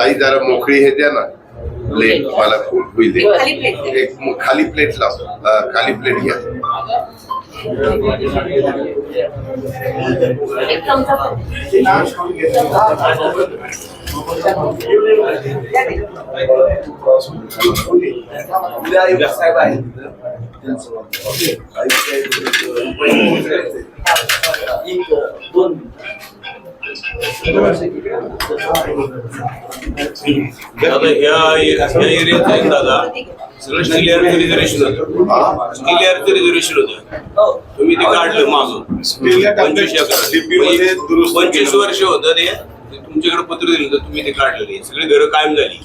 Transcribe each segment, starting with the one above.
आई जरा मोकळी हे द्या ना प्लेट मला होईल दे. एक खाली प्लेट लाव. खाली प्लेट घ्या. दादा सगळं स्टील एअरचं रिझर्वेशन होतं. स्टील एअरचं रिझर्वेशन होतं. तुम्ही ते काढलं मागं 25 वर्ष होतं ते तुमच्याकडे पत्र दिलं होतं. तुम्ही ते काढलं नाही. सगळी घरं कायम झाली.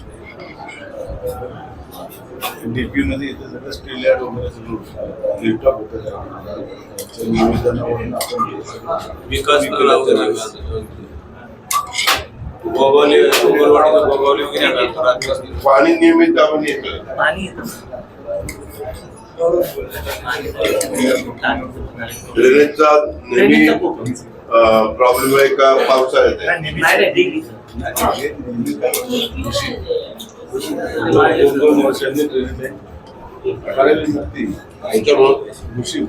डीपी मध्ये इथे सगळं स्टील यार्ड वगैरे सगळं लिफ्टॉप होतं. विकास पाणी नियमित आपण येतं. ड्रेनेजचा नेहमी प्रॉब्लेम आहे का पावसाळ्यात?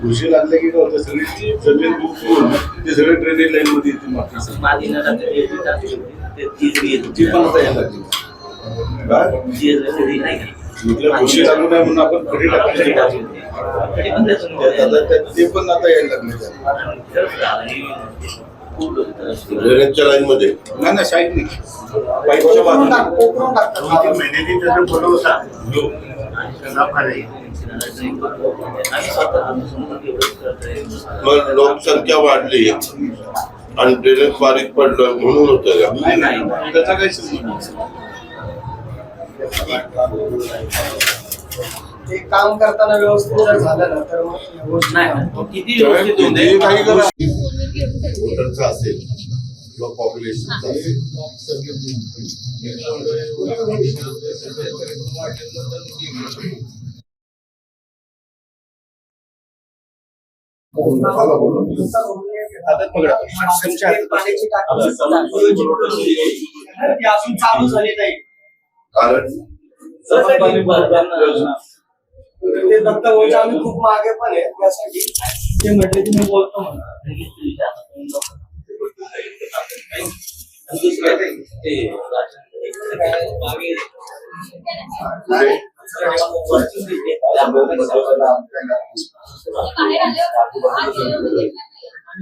भुशी लागले की काय होतं सगळे ते सगळे ड्रेनेज लाईन मध्ये येते. भुशी लागू नाही म्हणून आपण खडी टाकली ते पण आता यायला लागले. ड्रेनेजच्या लाईन मध्ये नाही साईड नाही पाईपच्या बाजूला मग लोकसंख्या वाढली आणि ड्रेनेज बारीक पडलं म्हणून होतं का? नाही त्याचा काही एक काम करताना व्यवस्थित जर झालं ना तर मग किती व्यवस्थित काही करा वोटरचं असेल किंवा पॉप्युलेशनचं असेल. अजून चालू झाली नाही. कारण ते दत्त भाऊचे आम्ही खूप मागे पण आहे त्यासाठी ते म्हटले तुम्ही बोलतो म्हणा.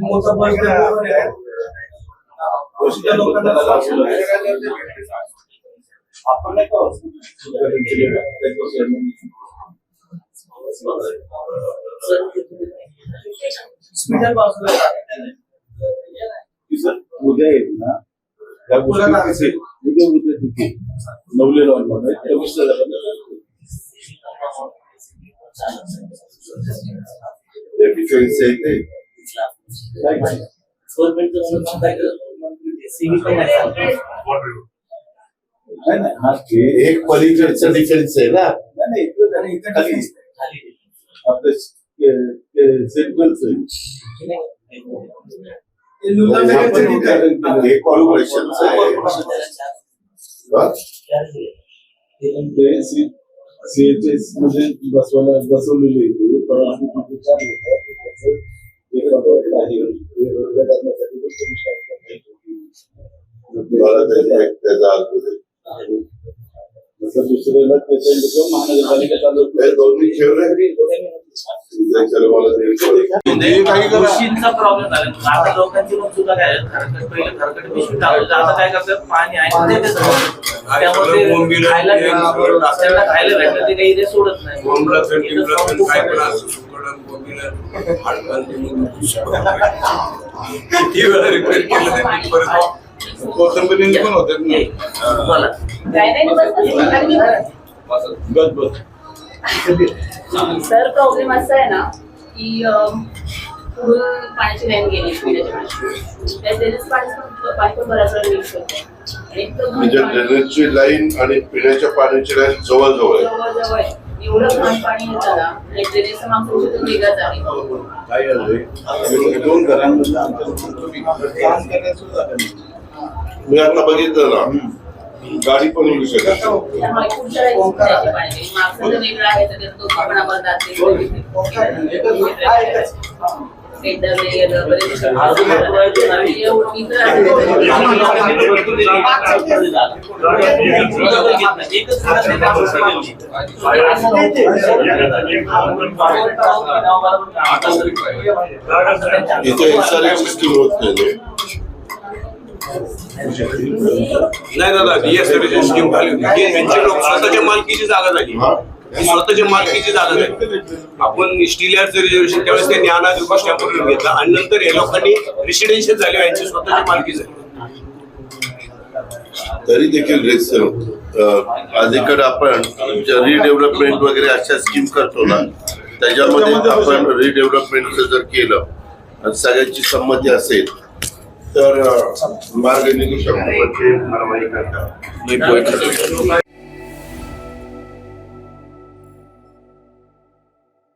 मोठं लोकांना आपण नाही का उद्या येईल ना त्या गोष्टी नवले डिफेन्स येते. एक पलीकडचा डिफेन्स आहे ना. आपलं सेंट्रलच हे कॉर्पोरेशन मध्ये बसवलेले दुसऱ्याला महानगरपालिका चालू दोन्ही ठेवले. गोष्टींचा प्रॉब्लेम झाला. आता लोकांची मग सुद्धा काय पहिलं खरकट पिशवी टाकायचं. आता काय करतात पाणी आहे त्यामध्ये खायला त्यांना खायला भेटलं ते काही ते सोडत नाही. कोथंबीर पण होते सर प्रॉब्लेम असा आहे ना की पुढून पाण्याची लाईन गेली पाणी पण बऱ्याच वेळा मिक्स होतं. म्हणजे ड्रेनेजची लाईन आणि पिण्याच्या पाण्याची लाईन जवळजवळ आहे. जवळ एवढं घाण पाणी येतं ना ड्रेनेजचं मागचं वेगळंच आहे. काय झालंय दोन घरांमधलं काम करण्याचं मी आता बघितलं ना, गाडी पण मिळू शकते. त्यामुळे पुढच्या वेळेस द्यायची पाहिजे. मागचं जर वेगळं आहे तर त्याचा तो पण आम्हाला इथे एक्सआरएच सिस्टीम होत नाही. नाही दादा, DSRची स्कीम झाली होती. ही त्यांची लोक स्वतःच्या मालकीची जागा झाली. ही स्वतःच्या मालकीची जागा झाली. आपण स्टील यार्डचं रिझर्वेशन त्यावेळेस त्यांनी अनाधिकृत स्टॅम्पवर घेतला आणि नंतर या लोकांनी रेसिडेन्शियल झाले, यांची स्वतःची मालकी झाली. तरी देखील अलीकडे आपण रिडेव्हलपमेंट वगैरे अशा स्कीम करतो ना, त्याच्यामध्ये आपण रिडेव्हलपमेंटचं जर केलं आणि सगळ्यांची संमती असेल तर मार्ग निघू शकतो.